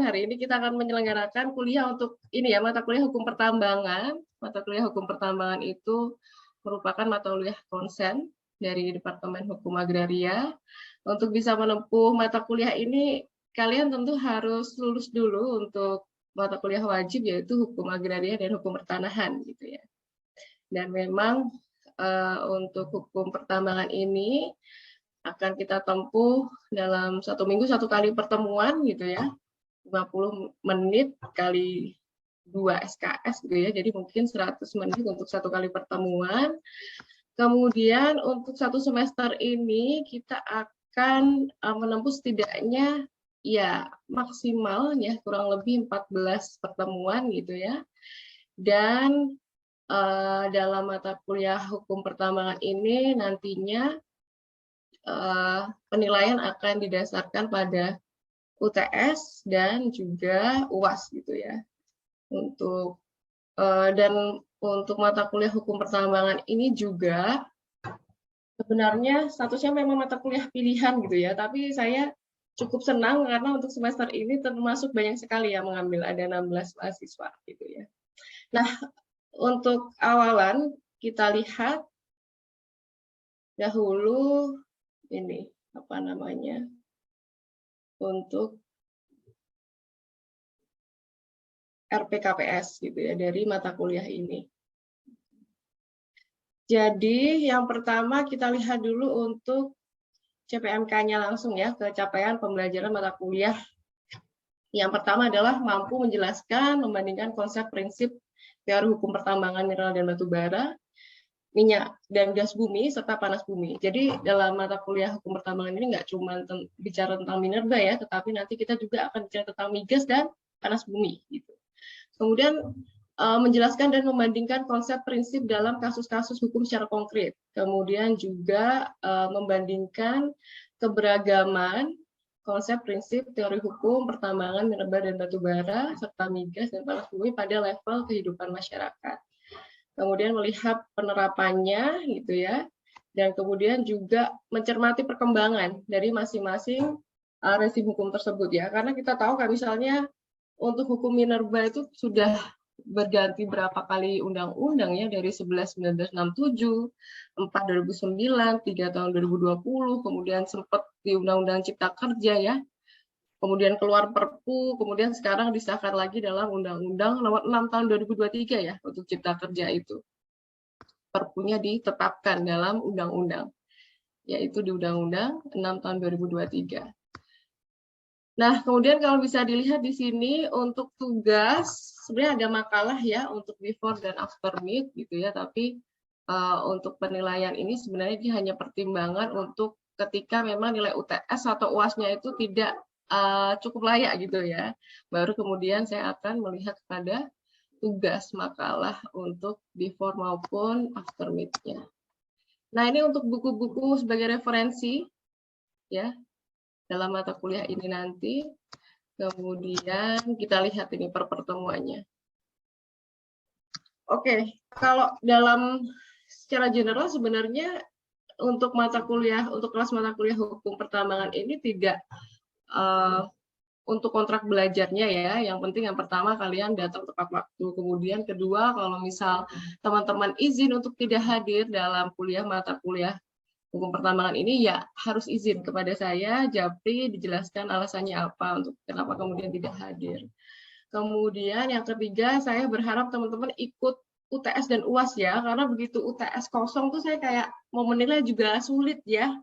hari ini kita akan menyelenggarakan kuliah untuk ini ya, mata kuliah hukum pertambangan. Mata kuliah hukum pertambangan itu merupakan mata kuliah konsen dari Departemen Hukum Agraria. Untuk bisa menempuh mata kuliah ini, kalian tentu harus lulus dulu untuk mata kuliah wajib, yaitu hukum agraria dan hukum pertanahan gitu ya. Dan memang untuk hukum pertambangan ini akan kita tempuh dalam 1 minggu 1 kali pertemuan gitu ya. 50 menit kali 2 SKS gitu ya, jadi mungkin 100 menit untuk 1 kali pertemuan. Kemudian untuk 1 semester ini kita akan menempuh setidaknya ya maksimal ya kurang lebih 14 pertemuan gitu ya. Dan dalam mata kuliah hukum pertambangan ini nantinya penilaian akan didasarkan pada UTS dan juga UAS gitu ya. Dan untuk mata kuliah hukum pertambangan ini juga sebenarnya statusnya memang mata kuliah pilihan gitu ya, tapi saya cukup senang karena untuk semester ini termasuk banyak sekali yang mengambil, ada 16 mahasiswa gitu ya. Nah, untuk awalan kita lihat dahulu ini apa namanya untuk RPKPS gitu ya dari mata kuliah ini. Jadi yang pertama kita lihat dulu untuk CPMK-nya langsung ya, capaian pembelajaran mata kuliah. Yang pertama adalah mampu menjelaskan, membandingkan konsep prinsip teori hukum pertambangan mineral dan batu bara, minyak dan gas bumi, serta panas bumi. Jadi dalam mata kuliah hukum pertambangan ini nggak cuma bicara tentang minerba ya, tetapi nanti kita juga akan bicara tentang migas dan panas bumi. Gitu. Kemudian menjelaskan dan membandingkan konsep prinsip dalam kasus-kasus hukum secara konkret. Kemudian juga membandingkan keberagaman konsep prinsip teori hukum pertambangan minerba dan batu bara serta migas dan panas bumi pada level kehidupan masyarakat. Kemudian melihat penerapannya gitu ya. Dan kemudian juga mencermati perkembangan dari masing-masing rezim hukum tersebut ya. Karena kita tahu kan misalnya untuk hukum minerba itu sudah berganti berapa kali undang-undang ya, dari 11 1967, 4 2009, 3 tahun 2020, kemudian sempat di Undang-Undang Cipta Kerja ya, kemudian keluar Perpu, kemudian sekarang disahkan lagi dalam Undang-Undang Nomor 6 tahun 2023 ya untuk Cipta Kerja itu. Perpunya ditetapkan dalam undang-undang, yaitu di Undang-Undang 6 tahun 2023. Nah, kemudian kalau bisa dilihat di sini untuk tugas, sebenarnya ada makalah ya untuk before dan after meet gitu ya, tapi untuk penilaian ini sebenarnya ini hanya pertimbangan untuk ketika memang nilai UTS atau UAS-nya itu tidak cukup layak gitu ya. Baru kemudian saya akan melihat pada tugas makalah untuk before maupun after meet-nya. Nah, ini untuk buku-buku sebagai referensi ya dalam mata kuliah ini nanti. Kemudian kita lihat ini per pertemuannya. Oke, kalau dalam secara general sebenarnya untuk mata kuliah, untuk kelas mata kuliah hukum pertambangan ini tidak untuk kontrak belajarnya ya. Yang penting yang pertama kalian datang tepat waktu. Kemudian kedua, kalau misal teman-teman izin untuk tidak hadir dalam kuliah mata kuliah hukum pertambangan ini ya harus izin kepada saya, Japri, dijelaskan alasannya apa untuk kenapa kemudian tidak hadir. Kemudian yang ketiga, saya berharap teman-teman ikut UTS dan UAS ya, karena begitu UTS kosong tuh saya kayak mau menilai juga sulit ya.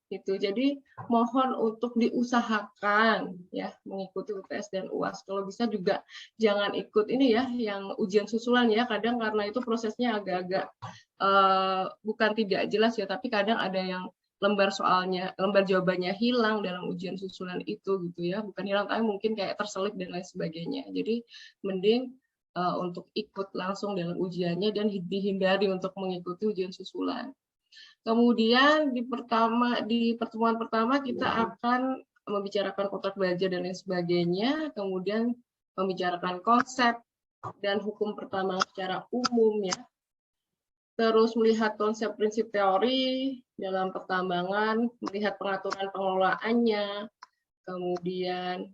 Gitu. Jadi mohon untuk diusahakan ya mengikuti UTS dan UAS. Kalau bisa juga jangan ikut ini ya yang ujian susulan ya. Kadang karena itu prosesnya agak-agak bukan tidak jelas ya, tapi kadang ada yang lembar soalnya, lembar jawabannya hilang dalam ujian susulan itu gitu ya. Bukan hilang tapi mungkin kayak terselip dan lain sebagainya. Jadi mending untuk ikut langsung dalam ujiannya dan dihindari untuk mengikuti ujian susulan. Kemudian di pertemuan pertama kita akan membicarakan kontrak belajar dan lain sebagainya, kemudian membicarakan konsep dan hukum pertambangan secara umum ya. Terus melihat konsep prinsip teori dalam pertambangan, melihat pengaturan pengelolaannya, kemudian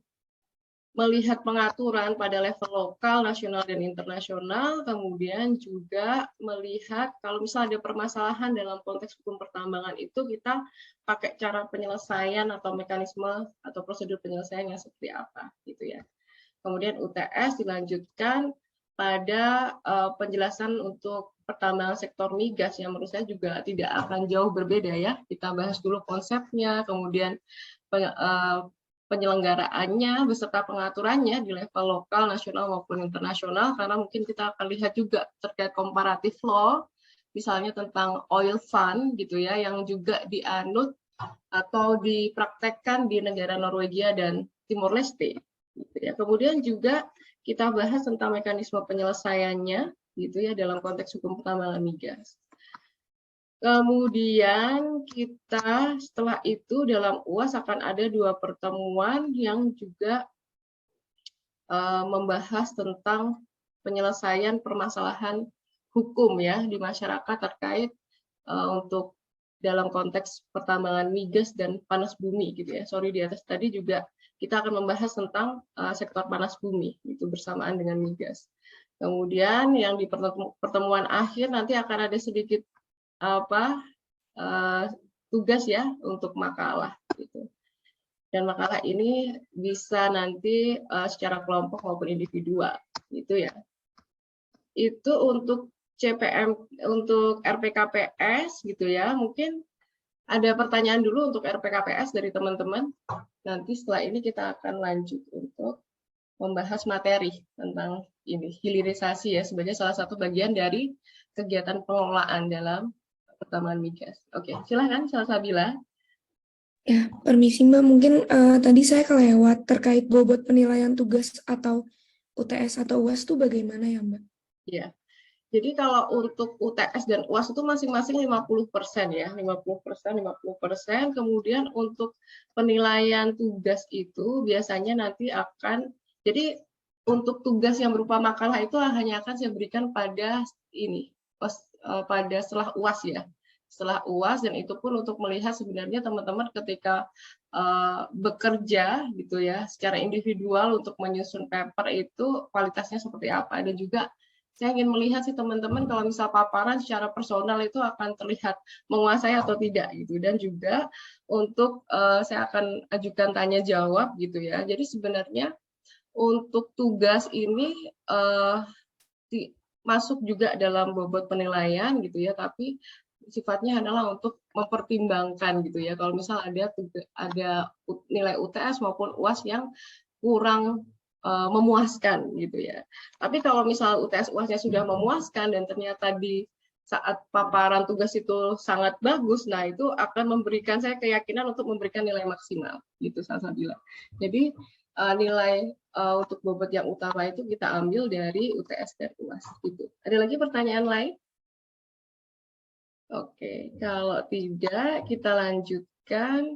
melihat pengaturan pada level lokal, nasional, dan internasional, kemudian juga melihat kalau misalnya ada permasalahan dalam konteks hukum pertambangan itu kita pakai cara penyelesaian atau mekanisme atau prosedur penyelesaian yang seperti apa gitu ya. Kemudian UTS dilanjutkan pada penjelasan untuk pertambangan sektor migas yang menurut saya juga tidak akan jauh berbeda ya. Kita bahas dulu konsepnya, kemudian penyelenggaraannya beserta pengaturannya di level lokal, nasional maupun internasional, karena mungkin kita akan lihat juga terkait comparative law, misalnya tentang oil fund gitu ya, yang juga dianut atau dipraktekkan di negara Norwegia dan Timor Leste. Gitu ya. Kemudian juga kita bahas tentang mekanisme penyelesaiannya gitu ya dalam konteks hukum pertambangan migas. Kemudian kita setelah itu dalam UAS akan ada 2 pertemuan yang juga membahas tentang penyelesaian permasalahan hukum ya di masyarakat terkait untuk dalam konteks pertambangan migas dan panas bumi gitu ya. Sorry, di atas tadi juga kita akan membahas tentang sektor panas bumi itu bersamaan dengan migas. Kemudian yang di pertemuan akhir nanti akan ada sedikit tugas ya untuk makalah gitu. Dan makalah ini bisa nanti secara kelompok maupun individual gitu ya. Itu untuk CPM, untuk RPKPS gitu ya. Mungkin ada pertanyaan dulu untuk RPKPS dari teman-teman. Nanti setelah ini kita akan lanjut untuk membahas materi tentang ini, hilirisasi ya, sebagai salah satu bagian dari kegiatan pengelolaan dalam pertambangan migas. Oke, silahkan Salsabila. Ya, permisi Mbak, mungkin tadi saya kelewat terkait bobot penilaian tugas atau UTS atau UAS itu bagaimana ya Mbak? Ya, jadi kalau untuk UTS dan UAS itu masing-masing 50% ya, 50%. Kemudian untuk penilaian tugas itu biasanya nanti akan, jadi untuk tugas yang berupa makalah itu hanya akan saya berikan pada ini, pada setelah UAS ya. Setelah UAS, dan itu pun untuk melihat sebenarnya teman-teman ketika bekerja gitu ya secara individual untuk menyusun paper itu kualitasnya seperti apa, dan juga saya ingin melihat sih teman-teman kalau misal paparan secara personal itu akan terlihat menguasai atau tidak gitu, dan juga untuk saya akan ajukan tanya jawab gitu ya. Jadi sebenarnya untuk tugas ini masuk juga dalam bobot penilaian gitu ya, tapi sifatnya adalah untuk mempertimbangkan gitu ya. Kalau misal ada nilai UTS maupun UAS yang kurang memuaskan gitu ya. Tapi kalau misal UTS UAS-nya sudah memuaskan dan ternyata di saat paparan tugas itu sangat bagus, nah itu akan memberikan saya keyakinan untuk memberikan nilai maksimal gitu saya bilang. Jadi nilai untuk bobot yang utama itu kita ambil dari UTS dan UAS gitu. Ada lagi pertanyaan lain? Oke, kalau tidak kita lanjutkan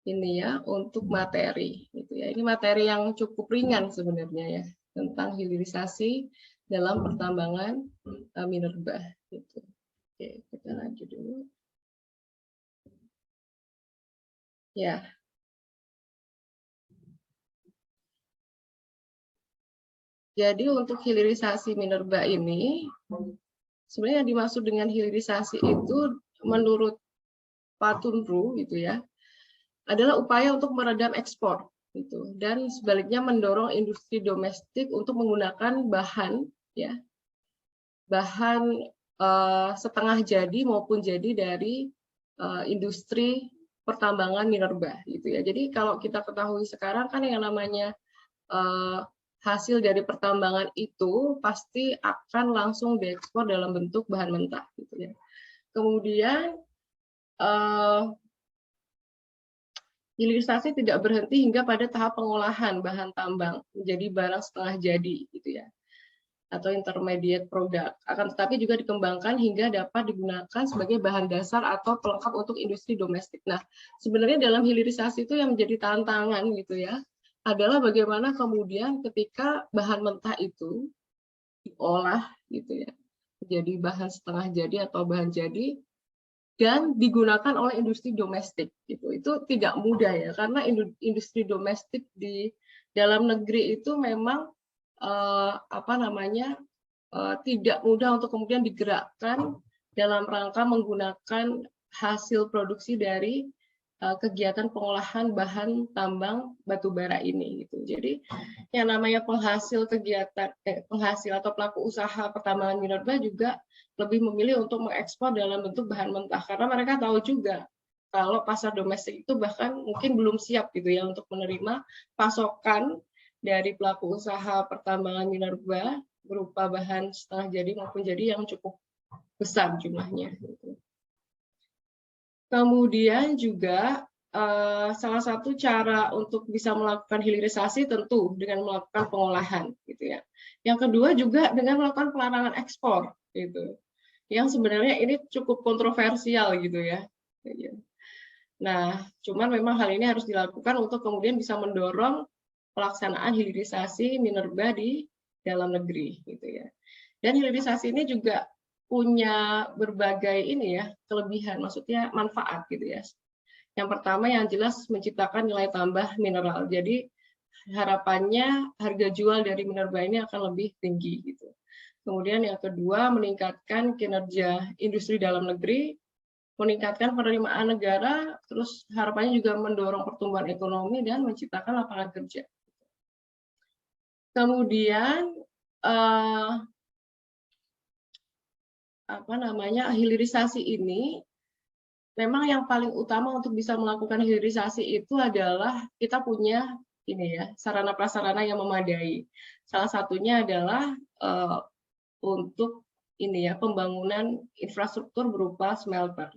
ini ya untuk materi gitu ya. Ini materi yang cukup ringan sebenarnya ya tentang hilirisasi dalam pertambangan minerba gitu. Oke, kita lanjut dulu. Ya. Jadi untuk hilirisasi minerba ini sebenarnya yang dimaksud dengan hilirisasi itu menurut Pak Tunru gitu ya, adalah upaya untuk meredam ekspor gitu, dan sebaliknya mendorong industri domestik untuk menggunakan bahan ya, bahan setengah jadi maupun jadi dari industri pertambangan minerba gitu ya. Jadi kalau kita ketahui sekarang kan yang namanya hasil dari pertambangan itu pasti akan langsung diekspor dalam bentuk bahan mentah gitu ya. Kemudian hilirisasi tidak berhenti hingga pada tahap pengolahan bahan tambang menjadi barang setengah jadi gitu ya, atau intermediate product. Akan tetapi juga dikembangkan hingga dapat digunakan sebagai bahan dasar atau pelengkap untuk industri domestik. Nah, sebenarnya dalam hilirisasi itu yang menjadi tantangan gitu ya, adalah bagaimana kemudian ketika bahan mentah itu diolah gitu ya, menjadi bahan setengah jadi atau bahan jadi, dan digunakan oleh industri domestik gitu. Itu tidak mudah ya, karena industri domestik di dalam negeri itu memang tidak mudah untuk kemudian digerakkan dalam rangka menggunakan hasil produksi dari kegiatan pengolahan bahan tambang batu bara ini gitu. Jadi yang namanya penghasil atau pelaku usaha pertambangan minerba juga lebih memilih untuk mengekspor dalam bentuk bahan mentah karena mereka tahu juga kalau pasar domestik itu bahkan mungkin belum siap gitu ya untuk menerima pasokan dari pelaku usaha pertambangan minerba berupa bahan setengah jadi maupun jadi yang cukup besar jumlahnya. Gitu. Kemudian juga salah satu cara untuk bisa melakukan hilirisasi tentu dengan melakukan pengolahan, gitu ya. Yang kedua juga dengan melakukan pelarangan ekspor, gitu. Yang sebenarnya ini cukup kontroversial, gitu ya. Nah, cuman memang hal ini harus dilakukan untuk kemudian bisa mendorong pelaksanaan hilirisasi minerba di dalam negeri, gitu ya. Dan hilirisasi ini juga punya berbagai kelebihan, maksudnya manfaat gitu ya. Yang pertama yang jelas menciptakan nilai tambah mineral. Jadi harapannya harga jual dari minerba ini akan lebih tinggi gitu. Kemudian yang kedua meningkatkan kinerja industri dalam negeri, meningkatkan penerimaan negara, terus harapannya juga mendorong pertumbuhan ekonomi dan menciptakan lapangan kerja. Kemudian hilirisasi ini memang yang paling utama untuk bisa melakukan hilirisasi itu adalah kita punya sarana prasarana yang memadai. Salah satunya adalah untuk pembangunan infrastruktur berupa smelter.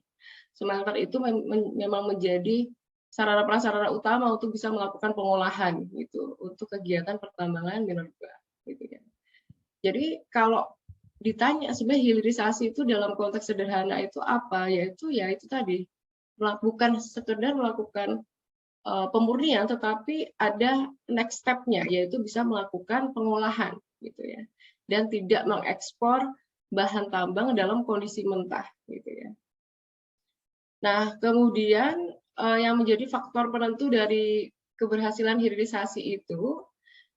Smelter itu memang menjadi sarana prasarana utama untuk bisa melakukan pengolahan gitu untuk kegiatan pertambangan minerba gitu ya. Jadi kalau ditanya sebenarnya hilirisasi itu dalam konteks sederhana itu apa, yaitu tadi bukan sekedar melakukan pemurnian, tetapi ada next step-nya, yaitu bisa melakukan pengolahan gitu ya, dan tidak mengekspor bahan tambang dalam kondisi mentah gitu ya. Nah kemudian yang menjadi faktor penentu dari keberhasilan hilirisasi itu,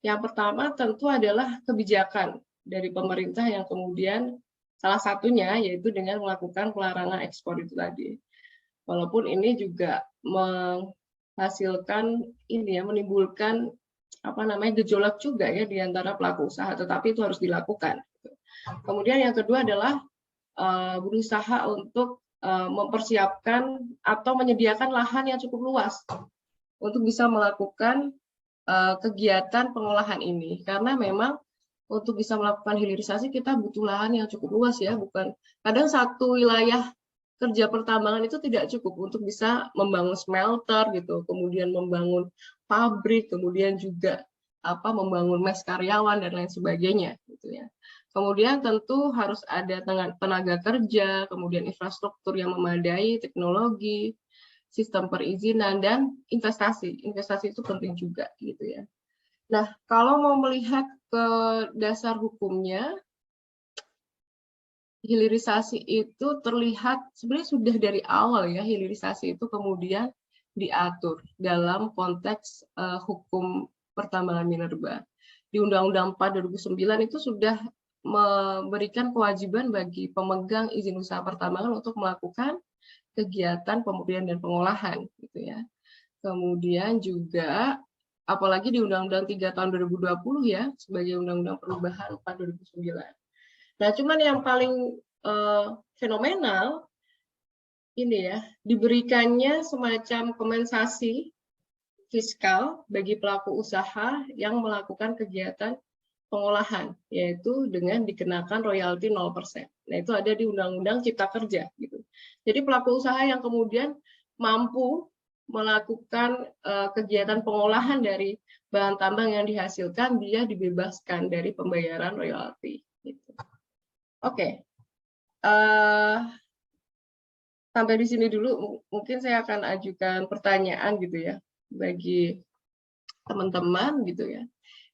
yang pertama tentu adalah kebijakan dari pemerintah yang kemudian salah satunya yaitu dengan melakukan pelarangan ekspor itu tadi. Walaupun ini juga menghasilkan menimbulkan gejolak juga ya di antara pelaku usaha, tetapi itu harus dilakukan. Kemudian yang kedua adalah berusaha untuk mempersiapkan atau menyediakan lahan yang cukup luas untuk bisa melakukan kegiatan pengolahan ini, karena memang untuk bisa melakukan hilirisasi kita butuh lahan yang cukup luas ya, bukan kadang satu wilayah kerja pertambangan itu tidak cukup untuk bisa membangun smelter gitu, kemudian membangun pabrik, kemudian juga membangun mes karyawan dan lain sebagainya gitu ya. Kemudian tentu harus ada tenaga kerja, kemudian infrastruktur yang memadai, teknologi, sistem perizinan dan investasi. Investasi itu penting juga gitu ya. Nah, kalau mau melihat ke dasar hukumnya, hilirisasi itu terlihat sebenarnya sudah dari awal ya, hilirisasi itu kemudian diatur dalam konteks hukum pertambangan minerba. Di Undang-Undang 4 2009 itu sudah memberikan kewajiban bagi pemegang izin usaha pertambangan untuk melakukan kegiatan pemurnian dan pengolahan gitu ya. Kemudian juga apalagi di Undang-Undang 3 tahun 2020 ya, sebagai Undang-Undang Perubahan 4 2009. Nah, cuman yang paling fenomenal ini ya, diberikannya semacam kompensasi fiskal bagi pelaku usaha yang melakukan kegiatan pengolahan, yaitu dengan dikenakan royalti 0%. Nah, itu ada di Undang-Undang Cipta Kerja gitu. Jadi pelaku usaha yang kemudian mampu melakukan kegiatan pengolahan dari bahan tambang yang dihasilkan, dia dibebaskan dari pembayaran royalti. Gitu. Oke, sampai di sini dulu. Mungkin saya akan ajukan pertanyaan gitu ya bagi teman-teman gitu ya.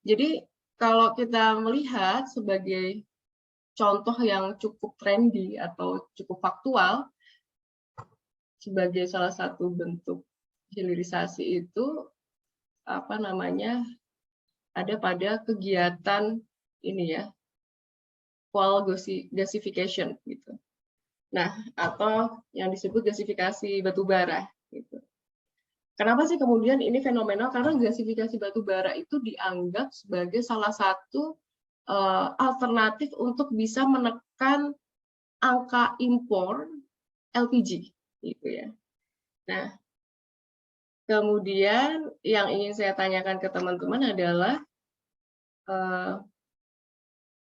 Jadi kalau kita melihat sebagai contoh yang cukup trendy atau cukup faktual sebagai salah satu bentuk hilirisasi itu ada pada kegiatan ini ya, coal gasification gitu. Nah, atau yang disebut gasifikasi batu bara gitu. Kenapa sih kemudian ini fenomenal? Karena gasifikasi batu bara itu dianggap sebagai salah satu alternatif untuk bisa menekan angka impor LPG gitu ya. Nah, kemudian yang ingin saya tanyakan ke teman-teman adalah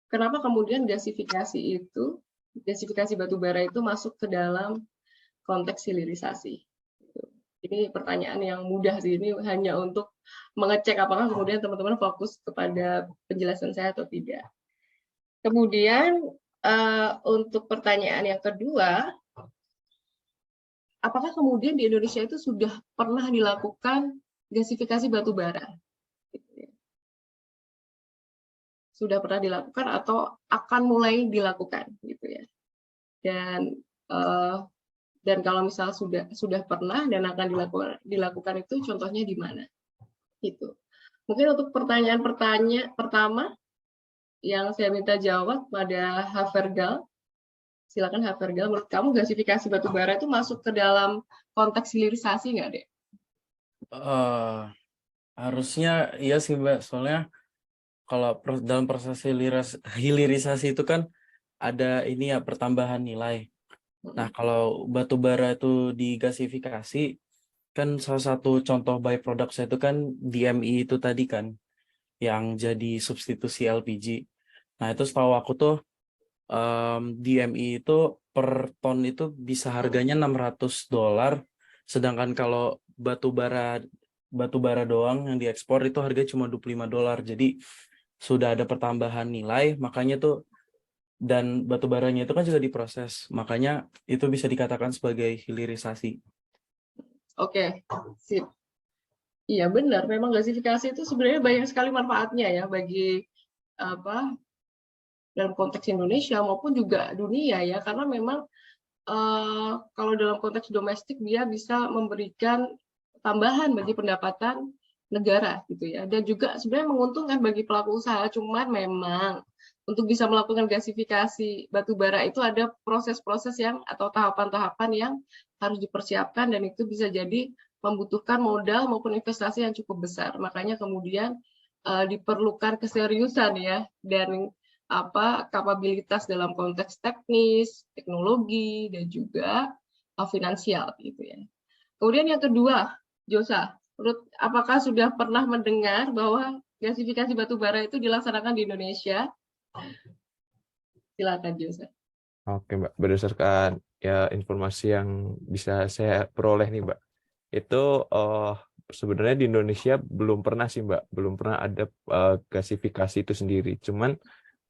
kenapa kemudian gasifikasi batu bara itu masuk ke dalam konteks hilirisasi? Ini pertanyaan yang mudah sih, ini hanya untuk mengecek apakah kemudian teman-teman fokus kepada penjelasan saya atau tidak. Kemudian untuk pertanyaan yang kedua, apakah kemudian di Indonesia itu sudah pernah dilakukan gasifikasi batu bara? Sudah pernah dilakukan atau akan mulai dilakukan gitu ya. Dan kalau misal sudah pernah dan akan dilakukan itu contohnya di mana? Gitu. Mungkin untuk pertanyaan pertama yang saya minta jawab pada Havergal. Silakan Havergal, menurut kamu gasifikasi batu bara itu masuk ke dalam konteks hilirisasi nggak, Dek? Harusnya iya sih, Mbak. Soalnya kalau dalam proses hilirisasi itu kan ada ini ya, pertambahan nilai. Nah, kalau batu bara itu digasifikasi, kan salah satu contoh byproduct itu kan DME itu tadi kan, yang jadi substitusi LPG. Nah, itu setahu aku tuh DME itu per ton itu bisa harganya $600, sedangkan kalau batu bara doang yang diekspor itu harganya cuma $25. Jadi sudah ada pertambahan nilai, makanya tuh, dan batu baranya itu kan juga diproses, makanya itu bisa dikatakan sebagai hilirisasi. Oke, sip. Iya benar, memang gasifikasi itu sebenarnya banyak sekali manfaatnya ya bagi dalam konteks Indonesia maupun juga dunia ya, karena memang kalau dalam konteks domestik dia bisa memberikan tambahan bagi pendapatan negara gitu ya, dan juga sebenarnya menguntungkan bagi pelaku usaha. Cuman memang untuk bisa melakukan gasifikasi batu bara itu ada proses-proses yang atau tahapan-tahapan yang harus dipersiapkan, dan itu bisa jadi membutuhkan modal maupun investasi yang cukup besar. Makanya kemudian diperlukan keseriusan ya, dan kapabilitas dalam konteks teknis, teknologi, dan juga finansial gitu ya. Kemudian yang kedua, Josa, apakah sudah pernah mendengar bahwa gasifikasi batu bara itu dilaksanakan di Indonesia? Silakan Josa. Oke, Mbak. Berdasarkan ya informasi yang bisa saya peroleh nih, Mbak, itu sebenarnya di Indonesia belum pernah sih, Mbak, belum pernah ada gasifikasi itu sendiri. Cuman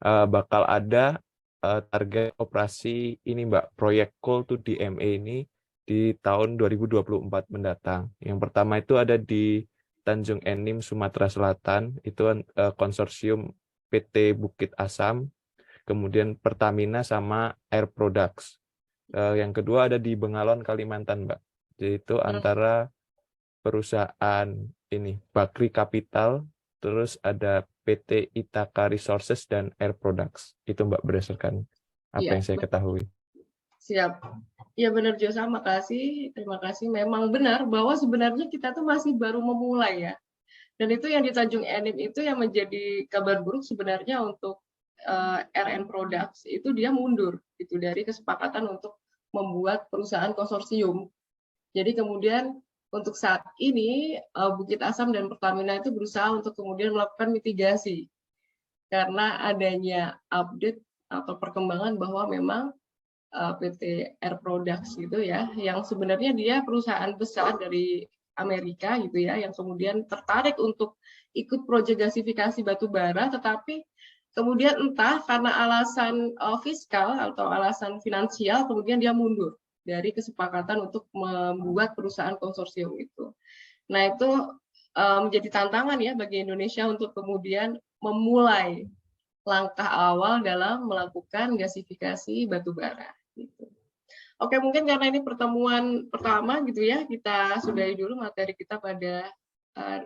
bakal ada target operasi ini, Mbak, proyek Coal to DMA ini di tahun 2024 mendatang. Yang pertama itu ada di Tanjung Enim, Sumatera Selatan, itu konsorsium PT Bukit Asam, kemudian Pertamina sama Air Products. Yang kedua ada di Bengalon, Kalimantan, Mbak. Jadi itu antara perusahaan ini Bakri Capital, terus ada PT Ithaka Resources dan Air Products. Itu Mbak berdasarkan apa yang saya ketahui. Siap. Ya benar Josa, makasih. Terima kasih. Memang benar bahwa sebenarnya kita tuh masih baru memulai ya. Dan itu yang di Tanjung Enim itu yang menjadi kabar buruk sebenarnya untuk RN Products, itu dia mundur itu dari kesepakatan untuk membuat perusahaan konsorsium. Jadi kemudian untuk saat ini Bukit Asam dan Pertamina itu berusaha untuk kemudian melakukan mitigasi karena adanya update atau perkembangan bahwa memang PT Air Products gitu ya, yang sebenarnya dia perusahaan besar dari Amerika gitu ya, yang kemudian tertarik untuk ikut proyek gasifikasi batu bara, tetapi kemudian entah karena alasan fiskal atau alasan finansial, kemudian dia mundur dari kesepakatan untuk membuat perusahaan konsorsium itu. Nah itu menjadi tantangan ya bagi Indonesia untuk kemudian memulai langkah awal dalam melakukan gasifikasi batu bara. Gitu. Oke, mungkin karena ini pertemuan pertama gitu ya, kita sudahi dulu materi kita pada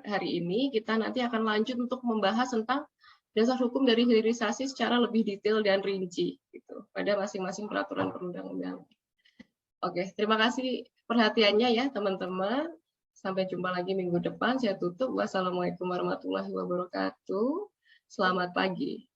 hari ini, kita nanti akan lanjut untuk membahas tentang dasar hukum dari hilirisasi secara lebih detail dan rinci gitu pada masing-masing peraturan perundang-undangan. Oke, terima kasih perhatiannya ya teman-teman. Sampai jumpa lagi minggu depan. Saya tutup. Wassalamualaikum warahmatullahi wabarakatuh. Selamat pagi.